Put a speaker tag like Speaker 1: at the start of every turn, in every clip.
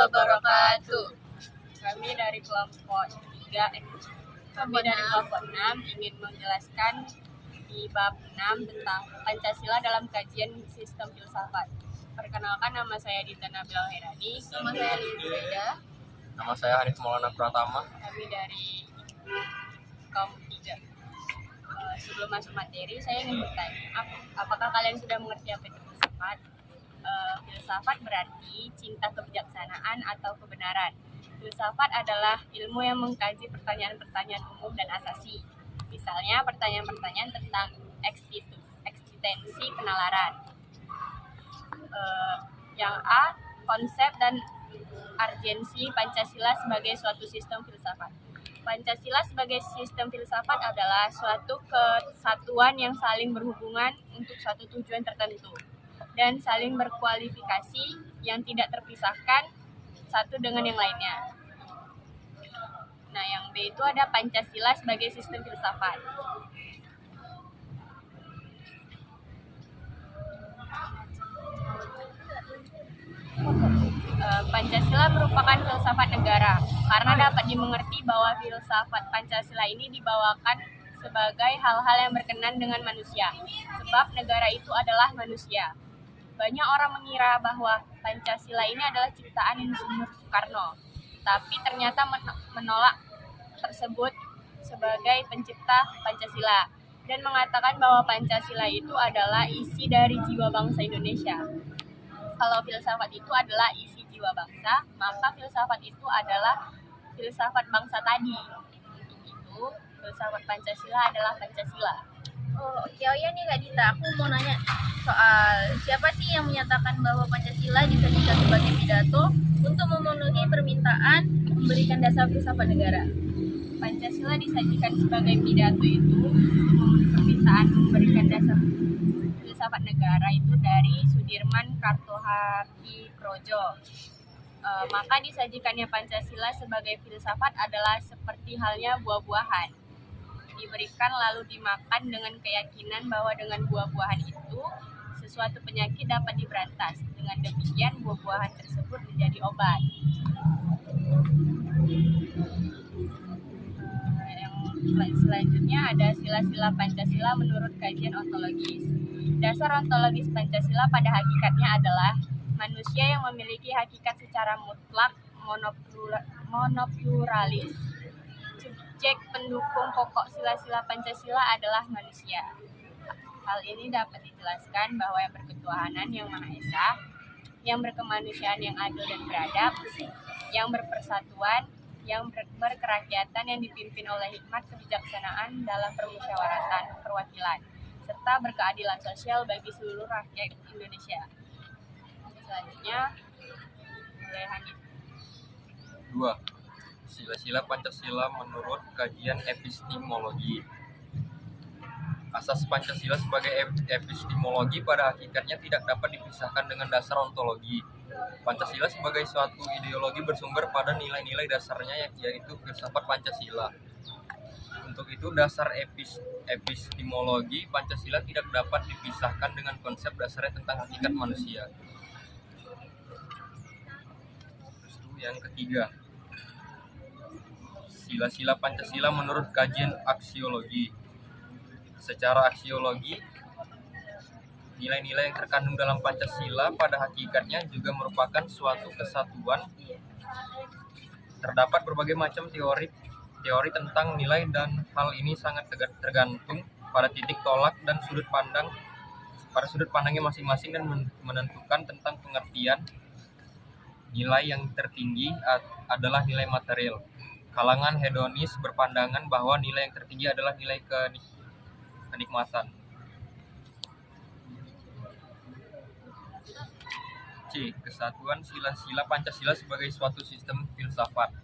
Speaker 1: wabarakatuh. Kami dari kelompok 6 ingin menjelaskan di bab 6 tentang Pancasila dalam kajian sistem filsafat. Perkenalkan, nama saya Dita Nabila Herani.
Speaker 2: Nama saya Lili Reda.
Speaker 3: Nama saya Hanif Maulana Pratama.
Speaker 1: Kami dari kaum 3. Sebelum masuk materi, saya ingin bertanya, apakah kalian sudah mengerti apa itu filsafat? Filsafat berarti cinta kebijaksanaan atau kebenaran. Filsafat adalah ilmu yang mengkaji pertanyaan-pertanyaan umum dan asasi. Misalnya pertanyaan-pertanyaan tentang eksistensi penalaran. Yang A, konsep dan urgensi Pancasila sebagai suatu sistem filsafat. Pancasila sebagai sistem filsafat adalah suatu kesatuan yang saling berhubungan untuk suatu tujuan tertentu dan saling berkualifikasi yang tidak terpisahkan satu dengan yang lainnya. Nah, yang B itu ada Pancasila sebagai sistem filsafat. Pancasila merupakan filsafat negara karena dapat dimengerti bahwa filsafat Pancasila ini dibawakan sebagai hal-hal yang berkenan dengan manusia, sebab negara itu adalah manusia. Banyak orang mengira bahwa Pancasila ini adalah ciptaan Insinyur Soekarno, tapi ternyata menolak tersebut sebagai pencipta Pancasila dan mengatakan bahwa Pancasila itu adalah isi dari jiwa bangsa Indonesia. Kalau filsafat itu adalah isi jiwa bangsa, maka filsafat itu adalah filsafat bangsa tadi. Untuk itu, filsafat Pancasila adalah Pancasila.
Speaker 2: Oh ya nih Kak Dita, aku mau nanya soal siapa sih yang menyatakan bahwa Pancasila disajikan sebagai pidato untuk memenuhi permintaan memberikan dasar filsafat negara.
Speaker 1: Pancasila disajikan sebagai pidato itu untuk memenuhi permintaan memberikan dasar filsafat negara itu dari Sudirman Kartohardiprojo. Maka disajikannya Pancasila sebagai filsafat adalah seperti halnya buah-buahan. Diberikan lalu dimakan dengan keyakinan bahwa dengan buah-buahan itu sesuatu penyakit dapat diberantas. Dengan demikian buah-buahan tersebut menjadi obat. Yang selanjutnya ada sila-sila Pancasila menurut kajian ontologis. Dasar ontologis Pancasila pada hakikatnya adalah manusia yang memiliki hakikat secara mutlak monopluralis. Subjek pendukung pokok sila-sila Pancasila adalah manusia. Hal ini dapat dijelaskan bahwa yang berketuhanan yang Maha Esa, yang berkemanusiaan yang adil dan beradab, yang berpersatuan, yang berkerakyatan yang dipimpin oleh hikmat kebijaksanaan dalam permusyawaratan perwakilan, serta berkeadilan sosial bagi seluruh rakyat Indonesia. Selanjutnya, oleh Hanif.
Speaker 3: 2. Sila-sila Pancasila menurut kajian epistemologi. Asas Pancasila sebagai epistemologi pada hakikatnya tidak dapat dipisahkan dengan dasar ontologi. Pancasila sebagai suatu ideologi bersumber pada nilai-nilai dasarnya, yaitu filsafat Pancasila. Untuk itu, dasar epistemologi Pancasila tidak dapat dipisahkan dengan konsep dasarnya tentang hakikat manusia. Yang ketiga, sila-sila Pancasila menurut kajian aksiologi. Secara aksiologi, nilai-nilai yang terkandung dalam Pancasila pada hakikatnya juga merupakan suatu kesatuan. Terdapat berbagai macam teori tentang nilai dan hal ini sangat tergantung pada titik tolak dan sudut pandangnya masing-masing dan menentukan tentang pengertian. Nilai yang tertinggi adalah nilai material. Kalangan hedonis berpandangan bahwa nilai yang tertinggi adalah nilai kenikmatan. C. Kesatuan sila-sila Pancasila sebagai suatu sistem filsafat.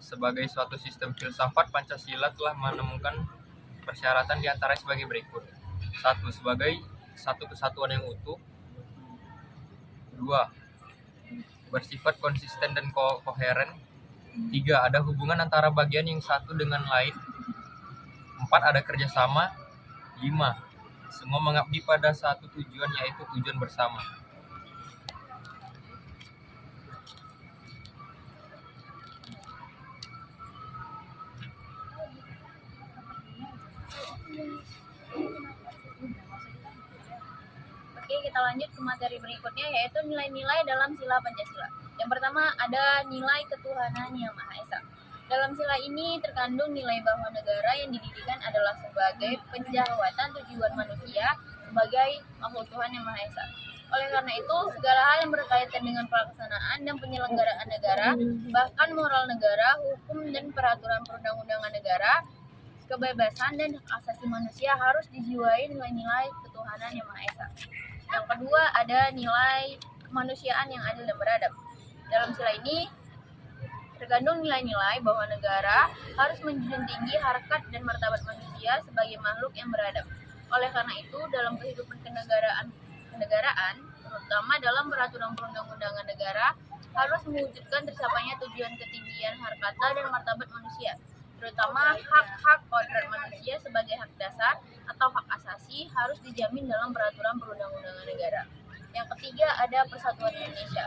Speaker 3: Sebagai suatu sistem filsafat, Pancasila telah menemukan persyaratan di antaranya sebagai berikut. 1. Sebagai satu kesatuan yang utuh. 2. Bersifat konsisten dan koheren. 3. Ada hubungan antara bagian yang satu dengan lain. 4. Ada kerjasama. 5. Semua mengabdi pada satu tujuan, yaitu tujuan bersama.
Speaker 2: Oke, kita lanjut ke materi berikutnya, yaitu nilai-nilai dalam sila Pancasila. Yang pertama ada nilai ketuhanan yang Maha Esa. Dalam sila ini terkandung nilai bahwa negara yang didirikan adalah sebagai penjawatan tujuan manusia sebagai makhluk Tuhan yang Maha Esa. Oleh karena itu, segala hal yang berkaitan dengan pelaksanaan dan penyelenggaraan negara, bahkan moral negara, hukum dan peraturan perundang-undangan negara, kebebasan dan hak asasi manusia harus dijiwai nilai-nilai ketuhanan yang Maha Esa. Yang kedua ada nilai kemanusiaan yang adil dan beradab. Dalam sila ini terkandung nilai-nilai bahwa negara harus menjunjung tinggi harkat dan martabat manusia sebagai makhluk yang beradab. Oleh karena itu, dalam kehidupan kenegaraan, terutama dalam peraturan perundang-undangan negara, harus mewujudkan tercapainya tujuan ketinggian harkata dan martabat manusia, terutama hak-hak kodrat manusia sebagai hak dasar atau hak asasi harus dijamin dalam peraturan perundang-undangan negara. Yang ketiga ada Persatuan Indonesia.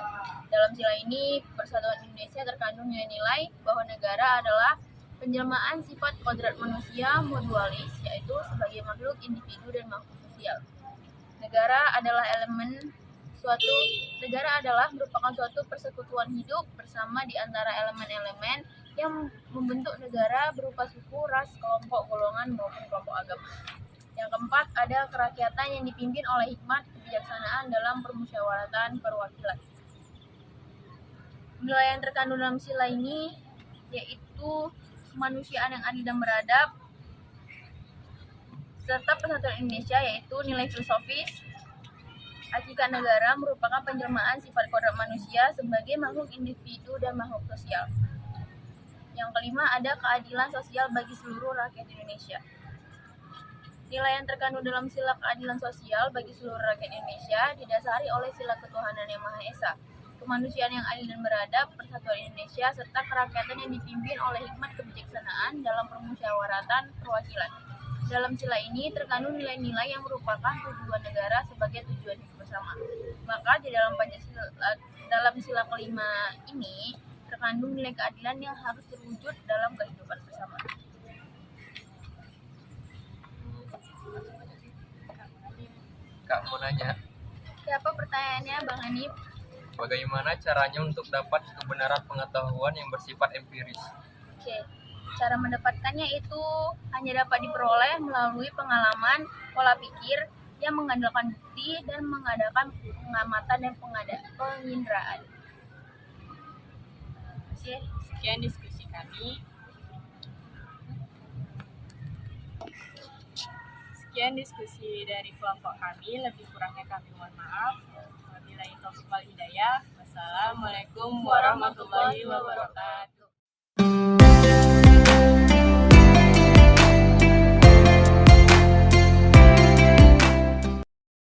Speaker 2: Dalam sila ini, Persatuan Indonesia terkandung nilai-nilai bahwa negara adalah penjelmaan sifat kodrat manusia mutualis, yaitu sebagai makhluk individu dan makhluk sosial. Negara adalah merupakan suatu persekutuan hidup bersama di antara elemen-elemen yang membentuk negara berupa suku, ras, kelompok, golongan, maupun kelompok agama. Yang keempat, ada kerakyatan yang dipimpin oleh hikmat kebijaksanaan dalam permusyawaratan perwakilan. Nilai yang terkandung dalam sila ini yaitu kemanusiaan yang adil dan beradab, serta Persatuan Indonesia yaitu nilai filosofis. Hakikat negara merupakan penjelmaan sifat kodrat manusia sebagai makhluk individu dan makhluk sosial. Yang kelima ada keadilan sosial bagi seluruh rakyat Indonesia. Nilai yang terkandung dalam sila keadilan sosial bagi seluruh rakyat Indonesia didasari oleh sila ketuhanan yang Maha Esa, kemanusiaan yang adil dan beradab, Persatuan Indonesia, serta kerakyatan yang dipimpin oleh hikmat kebijaksanaan dalam permusyawaratan perwakilan. Dalam sila ini terkandung nilai-nilai yang merupakan tujuan negara sebagai tujuan hidup bersama. Maka di dalam sila kelima ini terkandung nilai keadilan yang harus terwujud dalam kehidupan bersama.
Speaker 3: Kak mau nanya,
Speaker 2: Siapa pertanyaannya, Bang Hanif?
Speaker 3: bagaimana caranya untuk dapat kebenaran pengetahuan yang bersifat empiris?
Speaker 2: Oke, cara mendapatkannya itu hanya dapat diperoleh melalui pengalaman, pola pikir yang mengandalkan bukti dan mengadakan pengamatan dan penginderaan. Oke,
Speaker 1: Sekian diskusi kami. Sekian diskusi dari kelompok kami, lebih kurangnya kami mohon maaf. Wabillahi taufiq wal hidayah. Wassalamualaikum warahmatullahi wabarakatuh.